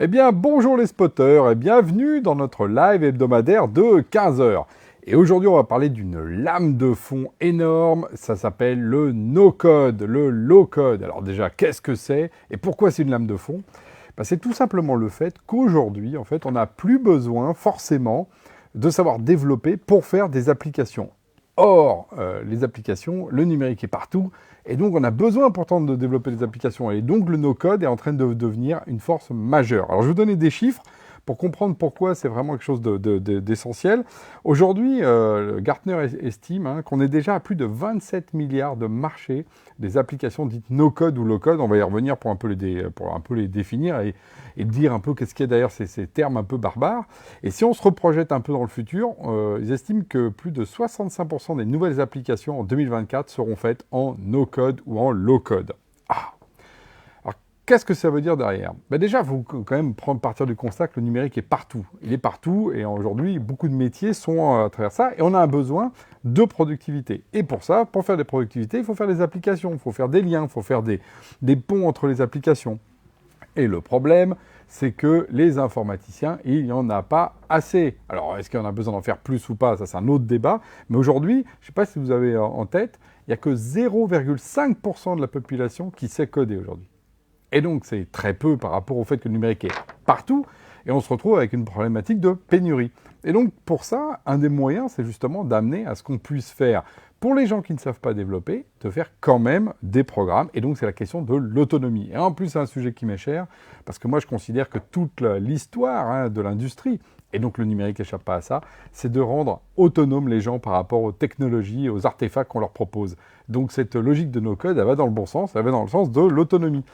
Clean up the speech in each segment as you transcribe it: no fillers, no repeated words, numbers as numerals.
Eh bien, bonjour les spotters et bienvenue dans notre live hebdomadaire de 15 heures. Et aujourd'hui, on va parler d'une lame de fond énorme. Ça s'appelle le no-code, le low-code. Alors déjà, qu'est-ce que c'est et pourquoi c'est une lame de fond? C'est tout simplement le fait qu'aujourd'hui, en fait, on n'a plus besoin forcément de savoir développer pour faire des applications. Or, les applications, le numérique est partout, et donc on a besoin pourtant de développer des applications. Et donc le no-code est en train de devenir une force majeure. Alors je vais vous donner des chiffres pour comprendre pourquoi c'est vraiment quelque chose d'essentiel. Aujourd'hui, Gartner estime qu'on est déjà à plus de 27 milliards de marchés des applications dites no-code ou low-code. On va y revenir pour un peu les définir et dire un peu qu'est-ce qu'il y a derrière ces termes un peu barbares. Et si on se reprojette un peu dans le futur, ils estiment que plus de 65% des nouvelles applications en 2024 seront faites en no-code ou en low-code. Alors, qu'est-ce que ça veut dire derrière? Déjà, il faut quand même partir du constat que le numérique est partout. Il est partout et aujourd'hui, beaucoup de métiers sont à travers ça et on a un besoin de productivité. Et pour ça, pour faire des productivités, il faut faire des applications, il faut faire des liens, il faut faire des ponts entre les applications. Et le problème, c'est que les informaticiens, il n'y en a pas assez. Alors, est-ce qu'il y en a besoin d'en faire plus ou pas? Ça, c'est un autre débat. Mais aujourd'hui, je ne sais pas si vous avez en tête, il n'y a que 0,5% de la population qui sait coder aujourd'hui. Et donc, c'est très peu par rapport au fait que le numérique est partout. Et on se retrouve avec une problématique de pénurie. Et donc, pour ça, un des moyens, c'est justement d'amener à ce qu'on puisse faire, pour les gens qui ne savent pas développer, de faire quand même des programmes. Et donc, c'est la question de l'autonomie. Et en plus, c'est un sujet qui m'est cher, parce que moi, je considère que toute l'histoire de l'industrie, et donc le numérique n'échappe pas à ça, c'est de rendre autonomes les gens par rapport aux technologies et aux artefacts qu'on leur propose. Donc, cette logique de no-code, elle va dans le bon sens, elle va dans le sens de l'autonomie.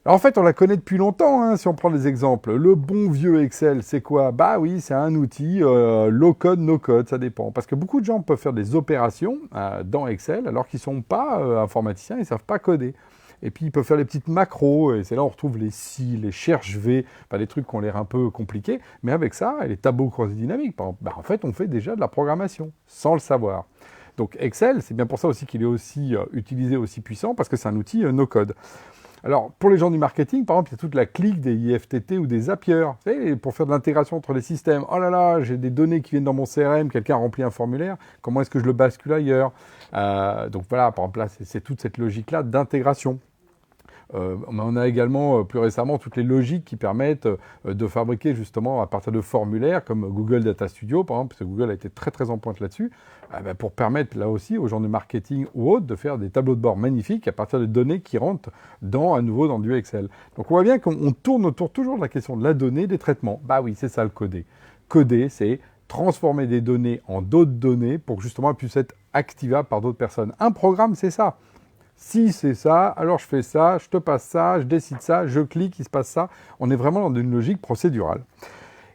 Alors en fait, on la connaît depuis longtemps, si on prend des exemples. Le bon vieux Excel, c'est quoi? Bah oui, c'est un outil low-code, no-code, ça dépend. Parce que beaucoup de gens peuvent faire des opérations dans Excel alors qu'ils ne sont pas informaticiens, ils ne savent pas coder. Et puis ils peuvent faire les petites macros, et c'est là où on retrouve les si, les cherche-v, des trucs qui ont l'air un peu compliqués. Mais avec ça, et les tableaux croisés dynamiques, par exemple, en fait, on fait déjà de la programmation, sans le savoir. Donc Excel, c'est bien pour ça aussi qu'il est aussi utilisé, aussi puissant, parce que c'est un outil no-code. Alors, pour les gens du marketing, par exemple, il y a toute la clique des IFTT ou des Zapier, vous savez, pour faire de l'intégration entre les systèmes. Oh là là, j'ai des données qui viennent dans mon CRM, quelqu'un a rempli un formulaire, comment est-ce que je le bascule ailleurs? Donc voilà, par exemple, là, c'est toute cette logique-là d'intégration. On a également, plus récemment, toutes les logiques qui permettent de fabriquer justement à partir de formulaires comme Google Data Studio, par exemple, parce que Google a été très très en pointe là-dessus, pour permettre là aussi aux gens de marketing ou autres de faire des tableaux de bord magnifiques à partir de données qui rentrent à nouveau dans du Excel. Donc on voit bien qu'on tourne autour toujours de la question de la donnée, des traitements. Bah oui, c'est ça le coder. Coder, c'est transformer des données en d'autres données pour que justement elles puissent être activables par d'autres personnes. Un programme, c'est ça. Si c'est ça, alors je fais ça, je te passe ça, je décide ça, je clique, il se passe ça. On est vraiment dans une logique procédurale.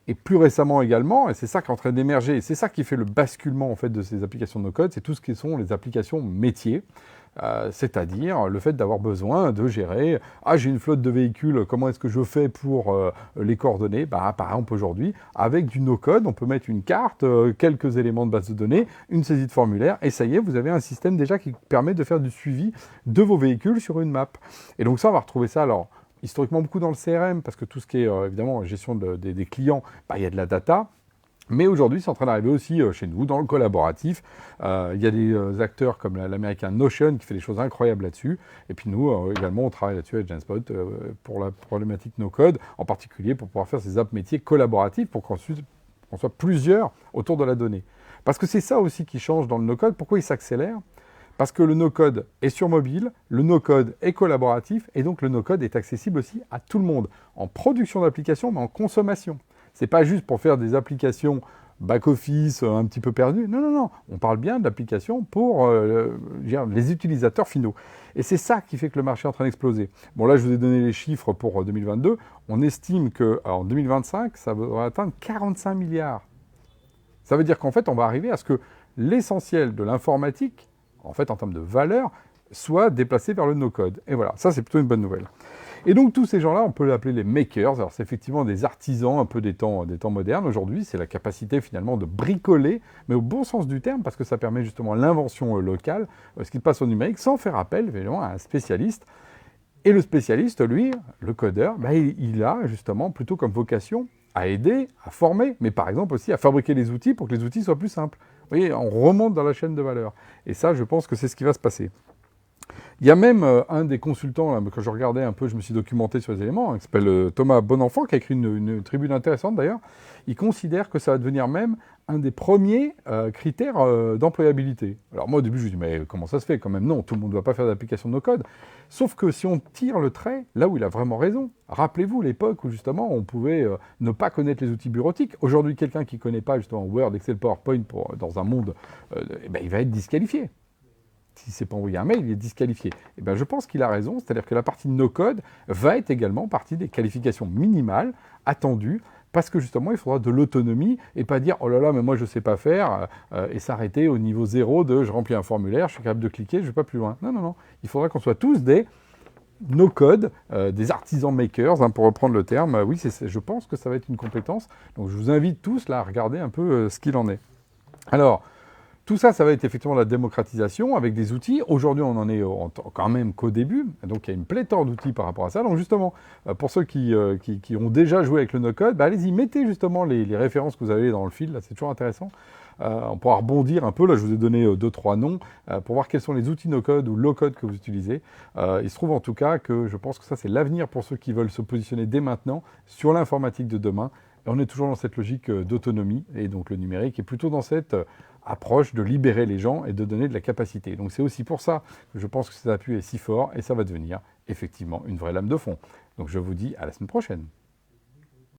Et plus récemment également, et c'est ça qui est en train d'émerger, et c'est ça qui fait le basculement en fait de ces applications no-code, c'est tout ce qui sont les applications métiers. C'est-à-dire le fait d'avoir besoin de gérer j'ai une flotte de véhicules, comment est-ce que je fais pour les coordonner? Par exemple aujourd'hui, avec du no-code, on peut mettre une carte, quelques éléments de base de données, une saisie de formulaire, et ça y est, vous avez un système déjà qui permet de faire du suivi de vos véhicules sur une map. Et donc ça, on va retrouver ça alors historiquement beaucoup dans le CRM, parce que tout ce qui est évidemment gestion des clients, il y a de la data. Mais aujourd'hui, c'est en train d'arriver aussi chez nous, dans le collaboratif. Il y a des acteurs comme l'américain Notion qui fait des choses incroyables là-dessus. Et puis nous, également, on travaille là-dessus avec Genspot pour la problématique no-code, en particulier pour pouvoir faire ces apps métiers collaboratifs pour qu'ensuite on soit plusieurs autour de la donnée. Parce que c'est ça aussi qui change dans le no-code. Pourquoi il s'accélère? Parce que le no-code est sur mobile, le no-code est collaboratif, et donc le no-code est accessible aussi à tout le monde, en production d'applications, mais en consommation. C'est pas juste pour faire des applications back-office un petit peu perdues. Non, non, non. On parle bien d'applications pour les utilisateurs finaux. Et c'est ça qui fait que le marché est en train d'exploser. Bon, là, je vous ai donné les chiffres pour 2022. On estime qu'en 2025, ça va atteindre 45 milliards. Ça veut dire qu'en fait, on va arriver à ce que l'essentiel de l'informatique, en fait, en termes de valeur, soit déplacé vers le no-code. Et voilà, ça, c'est plutôt une bonne nouvelle. Et donc tous ces gens-là, on peut les appeler les makers. Alors c'est effectivement des artisans un peu des temps modernes. Aujourd'hui, c'est la capacité finalement de bricoler, mais au bon sens du terme, parce que ça permet justement l'invention locale, ce qui passe au numérique, sans faire appel évidemment à un spécialiste. Et le spécialiste, lui, le codeur, il a justement plutôt comme vocation à aider, à former, mais par exemple aussi à fabriquer les outils pour que les outils soient plus simples. Vous voyez, on remonte dans la chaîne de valeur. Et ça, je pense que c'est ce qui va se passer. Il y a même un des consultants, là, quand je regardais un peu, je me suis documenté sur les éléments, qui s'appelle Thomas Bonenfant, qui a écrit une tribune intéressante d'ailleurs. Il considère que ça va devenir même un des premiers critères d'employabilité. Alors moi au début je me dis mais comment ça se fait quand même? Non, tout le monde ne doit pas faire d'application de no-code. Sauf que si on tire le trait, là où il a vraiment raison, rappelez-vous l'époque où justement on pouvait ne pas connaître les outils bureautiques. Aujourd'hui quelqu'un qui ne connaît pas justement Word, Excel, PowerPoint dans un monde, il va être disqualifié. Si c'est pas envoyé un mail, il est disqualifié. Et ben, je pense qu'il a raison, c'est-à-dire que la partie no-code va être également partie des qualifications minimales attendues, parce que justement, il faudra de l'autonomie et pas dire « Oh là là, mais moi je ne sais pas faire et s'arrêter au niveau zéro de « je remplis un formulaire, je suis capable de cliquer, je ne vais pas plus loin ». Non, non, non. Il faudra qu'on soit tous des no-code, des artisans makers, pour reprendre le terme. Oui, je pense que ça va être une compétence. Donc je vous invite tous là à regarder un peu ce qu'il en est. Alors, tout ça, ça va être effectivement la démocratisation avec des outils. Aujourd'hui, on en est quand même qu'au début. Donc, il y a une pléthore d'outils par rapport à ça. Donc, justement, pour ceux qui ont déjà joué avec le no-code, allez-y, mettez justement les références que vous avez dans le fil. Là, c'est toujours intéressant. On pourra rebondir un peu. Là, je vous ai donné 2-3 noms pour voir quels sont les outils no-code ou low-code que vous utilisez. Il se trouve en tout cas que je pense que ça, c'est l'avenir pour ceux qui veulent se positionner dès maintenant sur l'informatique de demain. Et on est toujours dans cette logique d'autonomie. Et donc, le numérique est plutôt dans cette approche de libérer les gens et de donner de la capacité. Donc c'est aussi pour ça que je pense que cet appui est si fort et ça va devenir effectivement une vraie lame de fond. Donc je vous dis à la semaine prochaine.